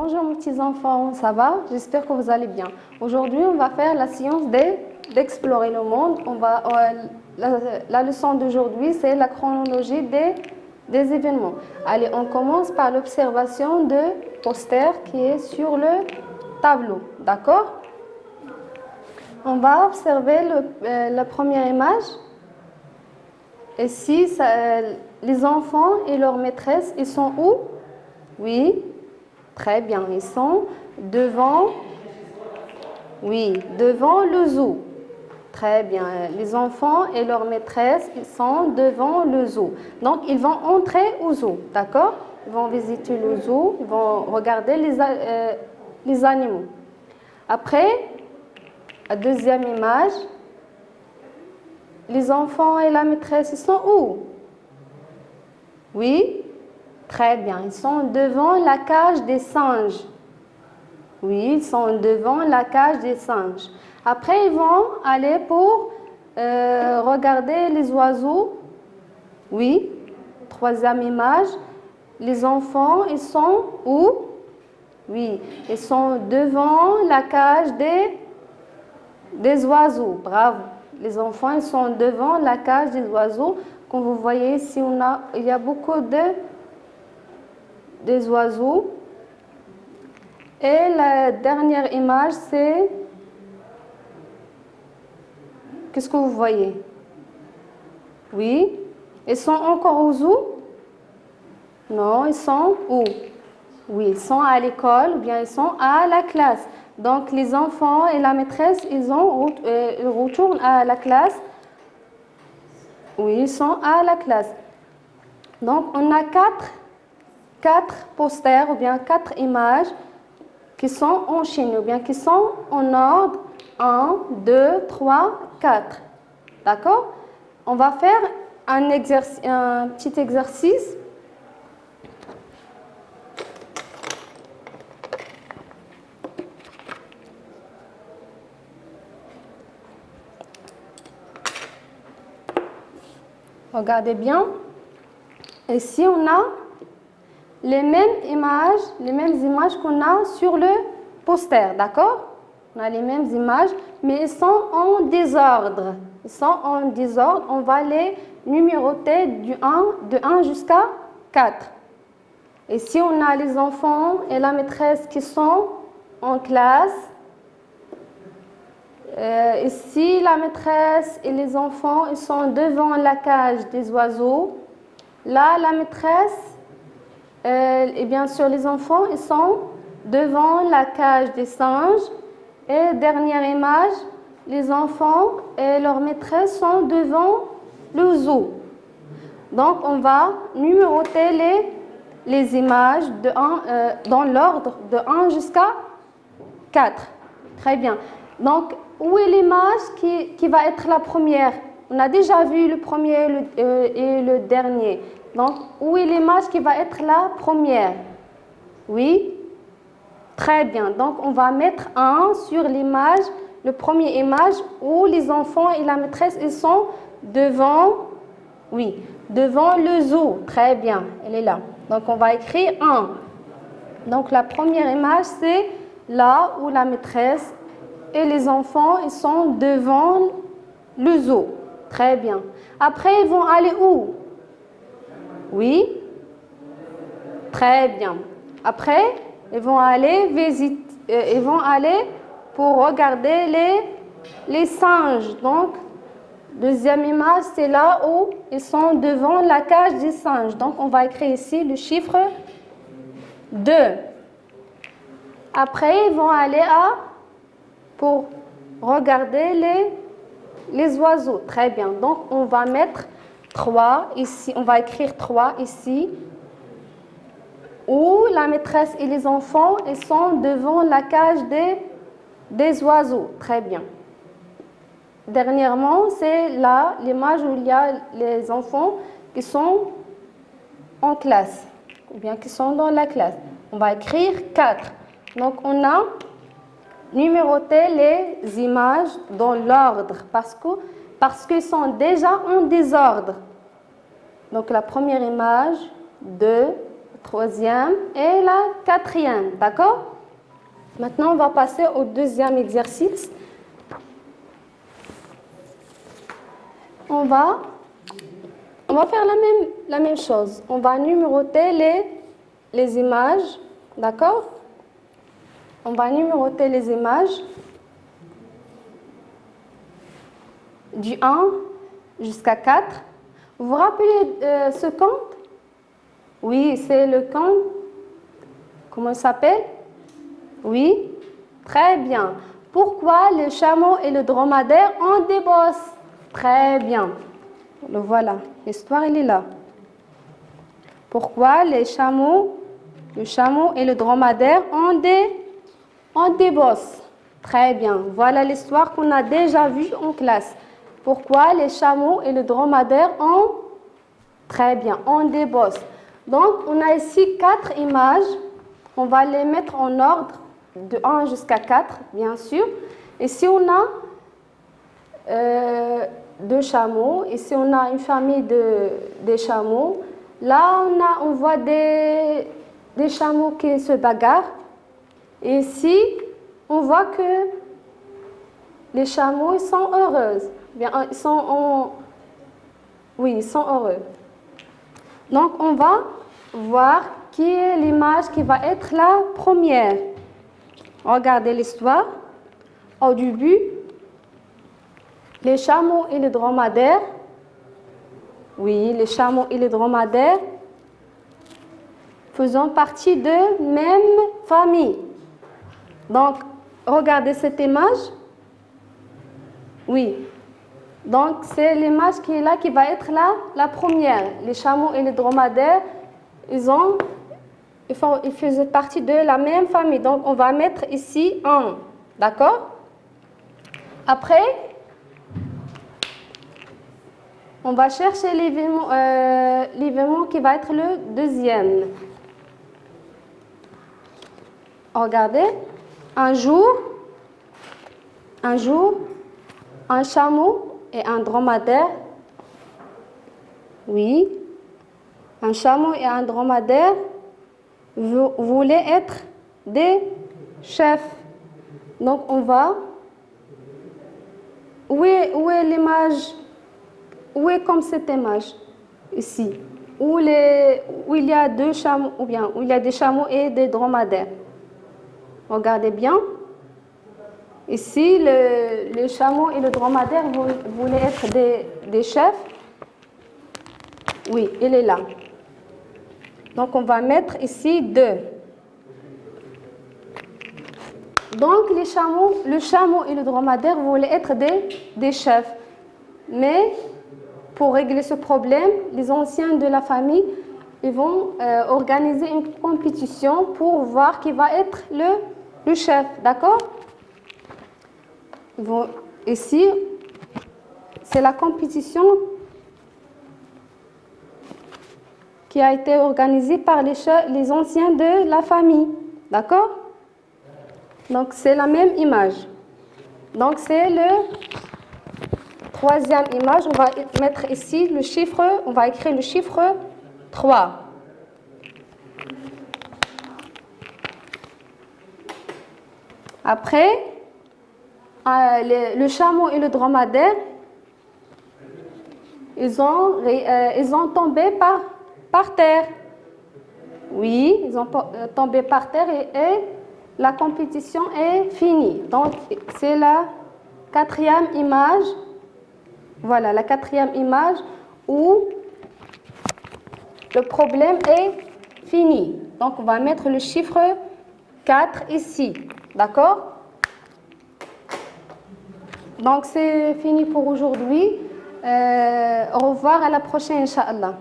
Bonjour mes petits enfants, ça va? J'espère que vous allez bien. Aujourd'hui, on va faire la science d'explorer le monde. La leçon d'aujourd'hui, c'est la chronologie des événements. Allez, on commence par l'observation de poster qui est sur le tableau, d'accord? On va observer la première image. Ici, les enfants et leur maîtresse, ils sont où? Oui, très bien. Ils sont devant, oui, devant le zoo. Très bien. Les enfants et leur maîtresse, ils sont devant le zoo. Donc, ils vont entrer au zoo, d'accord? Ils vont visiter le zoo, ils vont regarder les animaux. Après, la deuxième image, les enfants et la maîtresse, ils sont où? Oui, très bien. Ils sont devant la cage des singes. Oui, ils sont devant la cage des singes. Après, ils vont aller pour regarder les oiseaux. Oui, troisième image. Les enfants, ils sont où? Oui, ils sont devant la cage des oiseaux. Bravo. Les enfants, ils sont devant la cage des oiseaux. Comme vous voyez ici, il y a beaucoup des oiseaux. Et la dernière image, c'est... Qu'est-ce que vous voyez? Oui. Ils sont encore au zoo? Non, ils sont où? Oui, ils sont à l'école ou bien ils sont à la classe. Donc, les enfants et la maîtresse, ils retournent à la classe. Oui, ils sont à la classe. Donc, on a quatre posters ou bien quatre images qui sont enchaînées ou bien qui sont en ordre 1, 2, 3, 4. D'accord? On va faire un petit exercice. Regardez bien. Ici, on a les mêmes images qu'on a sur le poster, d'accord? On a les mêmes images, mais ils sont en désordre. Ils sont en désordre. On va les numéroter de 1 jusqu'à 4. Ici, on a les enfants et la maîtresse qui sont en classe. Ici, la maîtresse et les enfants, ils sont devant la cage des oiseaux. Là, la maîtresse et bien sûr les enfants, ils sont devant la cage des singes. Et dernière image, les enfants et leur maîtresse sont devant le zoo. Donc, on va numéroter les images dans l'ordre de 1 jusqu'à 4. Très bien. Donc, où est l'image qui va être la première? On a déjà vu le premier et le dernier. Donc, où est l'image qui va être la première? Oui? Très bien. Donc, on va mettre 1 sur l'image, le premier image où les enfants et la maîtresse, ils sont devant, oui, devant le zoo. Très bien. Elle est là. Donc, on va écrire 1. Donc, la première image, c'est là où la maîtresse et les enfants, ils sont devant le zoo. Très bien. Après, ils vont aller où? Oui? Très bien. Après, ils vont aller pour regarder les singes. Donc, deuxième image, c'est là où ils sont devant la cage des singes. Donc, on va écrire ici le chiffre 2. Après, ils vont aller pour regarder les oiseaux. Très bien. Donc, on va mettre 3 ici. On va écrire 3 ici. Où la maîtresse et les enfants, ils sont devant la cage des oiseaux. Très bien. Dernièrement, c'est là l'image où il y a les enfants qui sont en classe, ou bien qui sont dans la classe. On va écrire 4. Donc, on a numéroté les images dans l'ordre parce qu'ils sont déjà en désordre. Donc, la première image, 2, troisième et la quatrième, d'accord? Maintenant, on va passer au deuxième exercice. On va faire la même chose. On va numéroter les images, d'accord? On va numéroter les images du 1 jusqu'à 4. Vous vous rappelez ce compte? Oui, c'est le compte. Comment il s'appelle? Oui, très bien. Pourquoi le chameau et le dromadaire ont des bosses? Très bien. Le voilà, l'histoire elle est là. Pourquoi le chameau et le dromadaire ont des bosses? Très bien. Voilà l'histoire qu'on a déjà vue en classe. Pourquoi les chameaux et le dromadaire ont des bosses? Donc, on a ici 4 images. On va les mettre en ordre de 1 jusqu'à 4, bien sûr. Ici, on a 2 chameaux. Ici, on a une famille des chameaux. Là, on voit des chameaux qui se bagarrent. Et ici, on voit que les chameaux ils sont heureux. Bien, ils sont heureux. Donc, on va voir qui est l'image qui va être la première. Regardez l'histoire. Au début, les chameaux et les dromadaires. Oui, les chameaux et les dromadaires faisant partie de même famille. Donc, regardez cette image. Oui. Donc, c'est l'image qui est là qui va être la première. Les chameaux et les dromadaires, ils faisaient partie de la même famille. Donc, on va mettre ici 1. D'accord? Après, on va chercher l'événement qui va être le deuxième. Regardez. Un jour, un chameau et un dromadaire. Oui. Un chameau et un dromadaire voulaient être des chefs. Donc, on va... Où est l'image? Où est comme cette image? Ici. Où il y a 2 chameaux, ou bien où il y a des chameaux et des dromadaires. Regardez bien. Ici, le chameau et le dromadaire voulaient être des chefs. Oui, il est là. Donc, on va mettre ici 2. Donc, le chameau et le dromadaire voulaient être des chefs. Mais, pour régler ce problème, les anciens de la famille, ils vont organiser une compétition pour voir qui va être le chef. D'accord? Ici, c'est la compétition qui a été organisée par les anciens de la famille. D'accord? Donc, c'est la même image. Donc, c'est le troisième image. On va mettre ici le chiffre, on va écrire le chiffre 3. Après, le chameau et le dromadaire, ils ont tombé par terre. Oui, ils ont tombé par terre et la compétition est finie. Donc, c'est la 4e image. Voilà, la 4e image où le problème est fini. Donc, on va mettre le chiffre 4 ici. D'accord? Donc, c'est fini pour aujourd'hui. Au revoir, à la prochaine, Inch'Allah.